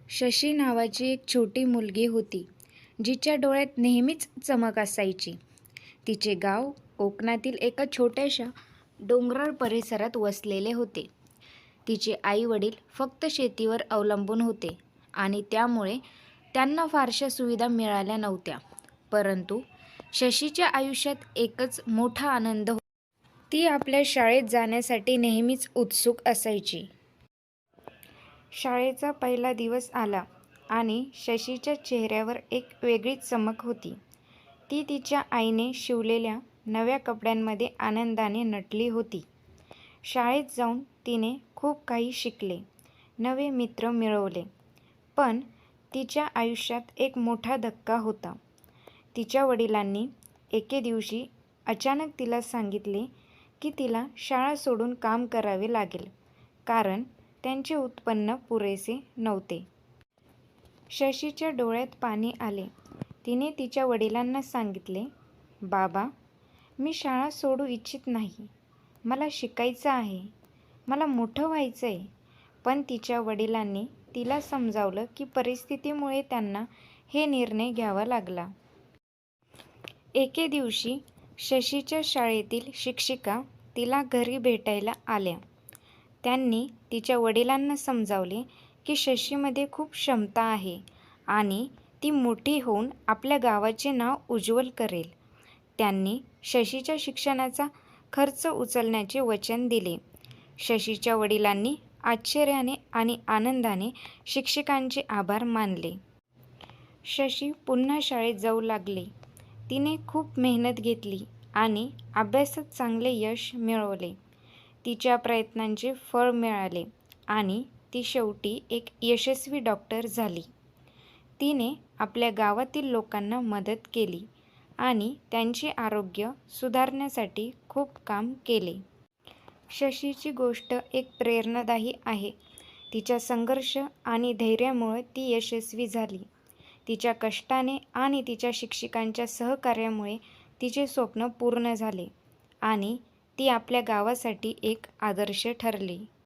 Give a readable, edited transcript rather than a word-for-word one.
शशी नावाची एक छोटी मुलगी होती, जिच्या डोळ्यात नेहमीच चमक असायची. तिचे गाव कोकणातील एका छोट्याशा डोंगराळ परिसरात वसलेले होते. तिचे आई-वडील फक्त शेतीवर अवलंबून होते आणि त्यामुळे त्यांना फारशा सुविधा मिळाल्या नव्हत्या. परंतु शशीच्या आयुष्यात एकच मोठा आनंद होता. ती आपल्या शाळेत जाण्यासाठी नेहमीच उत्सुक असायची. शाळेचा पहिला दिवस आला आणि शशीच्या चेहऱ्यावर एक वेगळीच चमक होती. ती तिच्या आईने शिवलेल्या नव्या कपड्यांमध्ये आनंदाने नटली होती. शाळेत जाऊन तिने खूप काही शिकले, नवे मित्र मिळवले. पण तिच्या आयुष्यात एक मोठा धक्का होता. तिच्या वडिलांनी एके दिवशी अचानक तिला सांगितले की तिला शाळा सोडून काम करावे लागेल, कारण त्यांचे उत्पन्न पुरेसे नव्हते. शशीच्या डोळ्यात पाणी आले. तिने तिच्या वडिलांना सांगितले, "बाबा, मी शाळा सोडू इच्छित नाही. मला शिकायचं आहे. मला मोठं व्हायचं आहे." पण तिच्या वडिलांनी तिला समजावलं की परिस्थितीमुळे त्यांना हे निर्णय घ्यावा लागला. एके दिवशी शशीच्या शाळेतील शिक्षिका तिला घरी भेटायला आल्या. त्यांनी तिच्या वडिलांना समजावले की शशीमध्ये खूप क्षमता आहे आणि ती मोठी होऊन आपल्या गावाचे नाव उज्ज्वल करेल. त्यांनी शशीच्या शिक्षणाचा खर्च उचलण्याचे वचन दिले. शशीच्या वडिलांनी आश्चर्याने आणि आनंदाने शिक्षकांचे आभार मानले. शशी पुन्हा शाळेत जाऊ लागली. तिने खूप मेहनत घेतली आणि अभ्यासात चांगले यश मिळवले. तिच्या प्रयत्नांचे फळ मिळाले आणि ती शेवटी एक यशस्वी डॉक्टर झाली. तिने आपल्या गावातील लोकांना मदत केली आणि त्यांचे आरोग्य सुधारण्यासाठी खूप काम केले. शशीची गोष्ट एक प्रेरणादायी आहे. तिच्या संघर्ष आणि धैर्यामुळे ती यशस्वी झाली. तिच्या कष्टाने आणि तिच्या शिक्षकांच्या सहकार्यामुळे तिचे स्वप्न पूर्ण झाले आणि ती आपल्या गावासाठी एक आदर्श ठरली.